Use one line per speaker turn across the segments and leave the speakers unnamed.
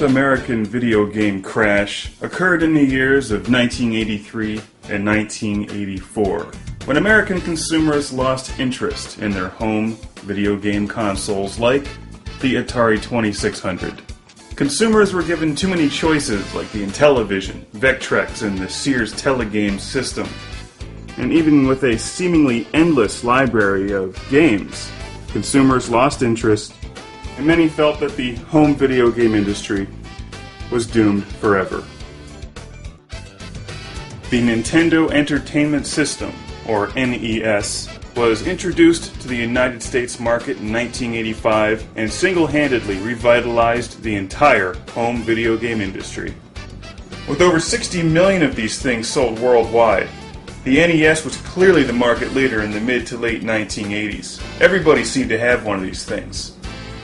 American video game crash occurred in the years of 1983 and 1984, when American consumers lost interest in their home video game consoles like the Atari 2600. Consumers were given too many choices like the Intellivision, Vectrex, and the Sears Telegame system. And even with a seemingly endless library of games, consumers lost interest, and many felt that the home video game industry was doomed forever. The Nintendo Entertainment System, or NES, was introduced to the United States market in 1985 and single-handedly revitalized the entire home video game industry. With over 60 million of these things sold worldwide, the NES was clearly the market leader in the mid to late 1980s. Everybody seemed to have one of these things.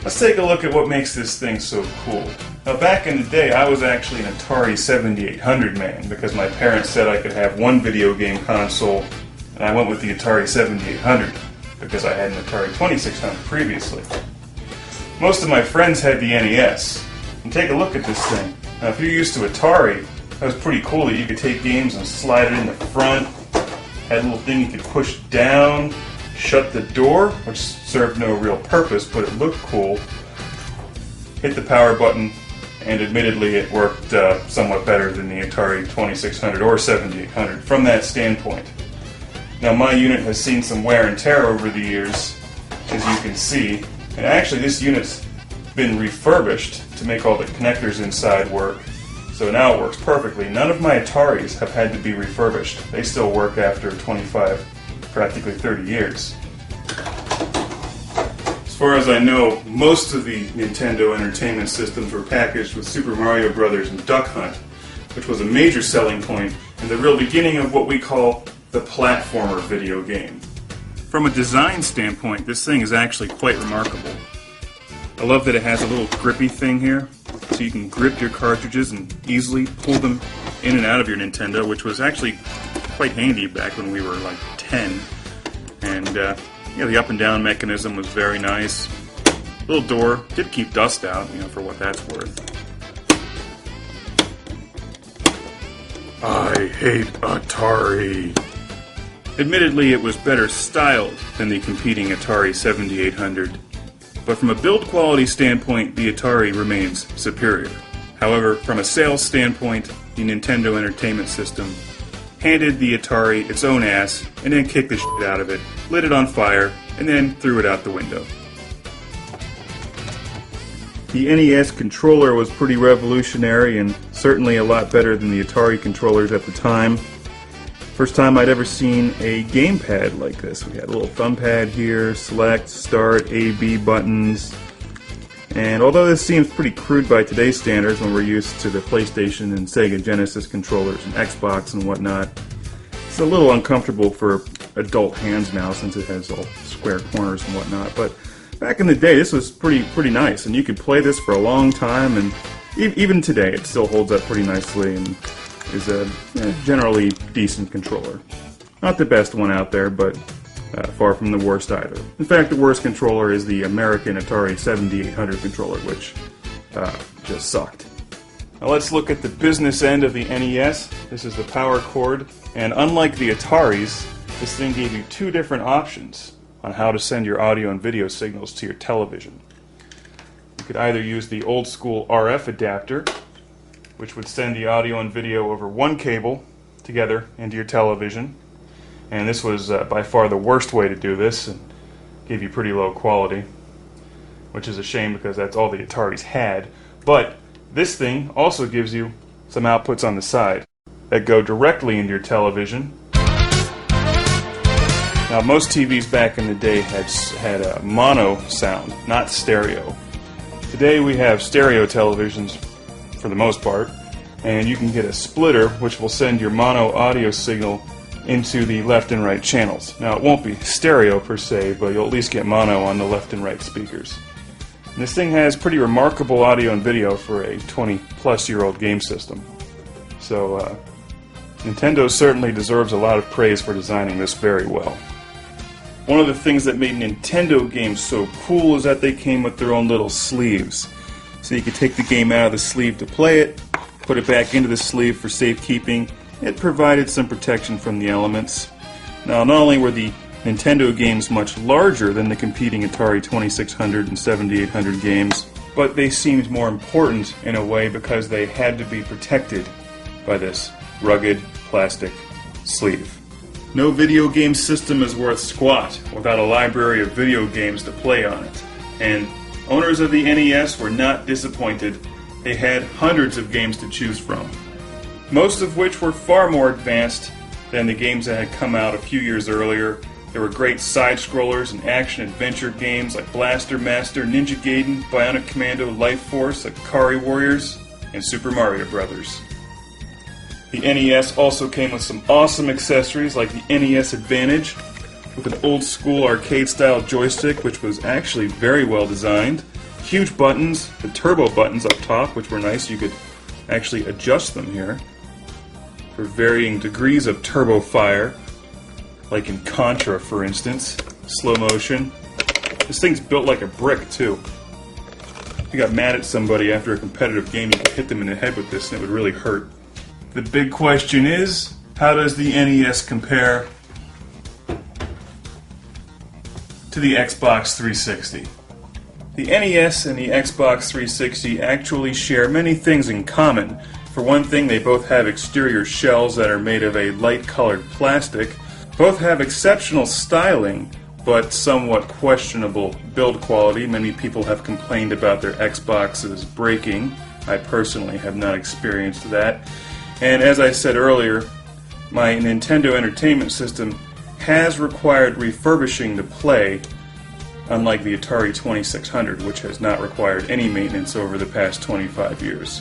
Let's take a look at what makes this thing so cool. Now, back in the day, I was actually an Atari 7800 man because my parents said I could have one video game console, and I went with the Atari 7800 because I had an Atari 2600 previously. Most of my friends had the NES. And take a look at this thing. Now, if you're used to Atari, that was pretty cool that you could take games and slide it in the front. Had a little thing you could push down, shut the door, which served no real purpose, but it looked cool. Hit the power button, and admittedly it worked somewhat better than the Atari 2600 or 7800 from that standpoint. Now, my unit has seen some wear and tear over the years, as you can see, and actually this unit's been refurbished to make all the connectors inside work, so now it works perfectly. None of my Ataris have had to be refurbished. They still work after 25, practically 30 years. As far as I know, most of the Nintendo Entertainment Systems were packaged with Super Mario Bros. And Duck Hunt, which was a major selling point and the real beginning of what we call the platformer video game. From a design standpoint, this thing is actually quite remarkable. I love that it has a little grippy thing here, so you can grip your cartridges and easily pull them in and out of your Nintendo, which was actually quite handy back when we were like 10. And the up and down mechanism was very nice. Little door, did keep dust out, for what that's worth. I hate Atari. Admittedly, it was better styled than the competing Atari 7800, but from a build quality standpoint, the Atari remains superior. However, from a sales standpoint, the Nintendo Entertainment System handed the Atari its own ass and then kicked the shit out of it, lit it on fire, and then threw it out the window. The NES controller was pretty revolutionary and certainly a lot better than the Atari controllers at the time. First time I'd ever seen a gamepad like this. We had a little thumb pad here, select, start, A, B buttons. And although this seems pretty crude by today's standards when we're used to the PlayStation and Sega Genesis controllers and Xbox and whatnot, it's a little uncomfortable for adult hands now since it has all square corners and whatnot. But back in the day, this was pretty nice, and you could play this for a long time, and even today it still holds up pretty nicely and is a generally decent controller. Not the best one out there, but far from the worst either. In fact, the worst controller is the American Atari 7800 controller, which just sucked. Now let's look at the business end of the NES. This is the power cord, and unlike the Ataris, this thing gave you two different options on how to send your audio and video signals to your television. You could either use the old school RF adapter, which would send the audio and video over one cable together into your television. And this was by far the worst way to do this and gave you pretty low quality, which is a shame because that's all the Ataris had. But this thing also gives you some outputs on the side that go directly into your television. Now, most TVs back in the day had a mono sound, not stereo. Today we have stereo televisions for the most part, and you can get a splitter which will send your mono audio signal into the left and right channels. Now, it won't be stereo per se, but you'll at least get mono on the left and right speakers. And this thing has pretty remarkable audio and video for a 20-plus-year-old game system. So, Nintendo certainly deserves a lot of praise for designing this very well. One of the things that made Nintendo games so cool is that they came with their own little sleeves. so you could take the game out of the sleeve to play it, put it back into the sleeve for safekeeping. It provided some protection from the elements. Now, not only were the Nintendo games much larger than the competing Atari 2600 and 7800 games, but they seemed more important in a way because they had to be protected by this rugged plastic sleeve. No video game system is worth squat without a library of video games to play on it. And owners of the NES were not disappointed. They had hundreds of games to choose from, most of which were far more advanced than the games that had come out a few years earlier. There were great side-scrollers and action-adventure games like Blaster Master, Ninja Gaiden, Bionic Commando, Life Force, Akari Warriors, and Super Mario Bros. The NES also came with some awesome accessories like the NES Advantage, with an old-school arcade-style joystick which was actually very well designed, huge buttons, the turbo buttons up top, which were nice. You could actually adjust them here for varying degrees of turbo fire, like in Contra, for instance. Slow motion. This thing's built like a brick, too. If you got mad at somebody after a competitive game, you could hit them in the head with this and it would really hurt. The big question is, how does the NES compare to the Xbox 360? The NES and the Xbox 360 actually share many things in common. For one thing, they both have exterior shells that are made of a light-colored plastic. Both have exceptional styling, but somewhat questionable build quality. Many people have complained about their Xboxes breaking. I personally have not experienced that. And as I said earlier, my Nintendo Entertainment System has required refurbishing to play, unlike the Atari 2600, which has not required any maintenance over the past 25 years.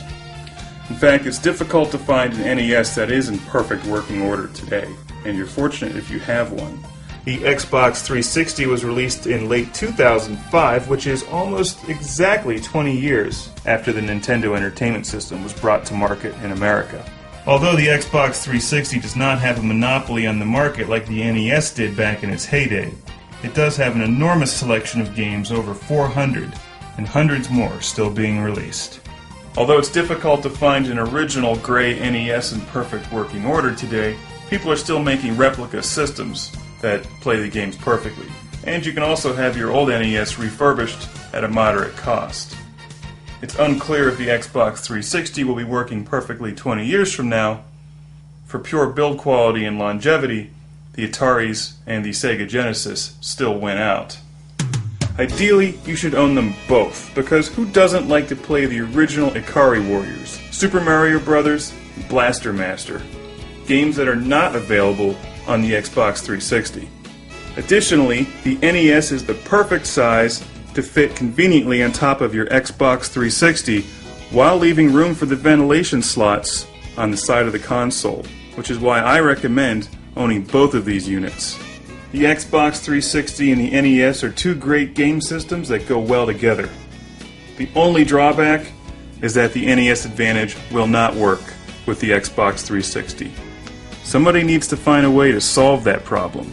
In fact, it's difficult to find an NES that is in perfect working order today, and you're fortunate if you have one. The Xbox 360 was released in late 2005, which is almost exactly 20 years after the Nintendo Entertainment System was brought to market in America. Although the Xbox 360 does not have a monopoly on the market like the NES did back in its heyday, it does have an enormous selection of games, over 400, and hundreds more still being released. Although it's difficult to find an original gray NES in perfect working order today, people are still making replica systems that play the games perfectly. And you can also have your old NES refurbished at a moderate cost. It's unclear if the Xbox 360 will be working perfectly 20 years from now. For pure build quality and longevity, the Ataris and the Sega Genesis still win out. Ideally, you should own them both, because who doesn't like to play the original Akari Warriors, Super Mario Bros., and Blaster Master, games that are not available on the Xbox 360. Additionally, the NES is the perfect size to fit conveniently on top of your Xbox 360 while leaving room for the ventilation slots on the side of the console, which is why I recommend owning both of these units. The Xbox 360 and the NES are two great game systems that go well together. The only drawback is that the NES Advantage will not work with the Xbox 360. Somebody needs to find a way to solve that problem.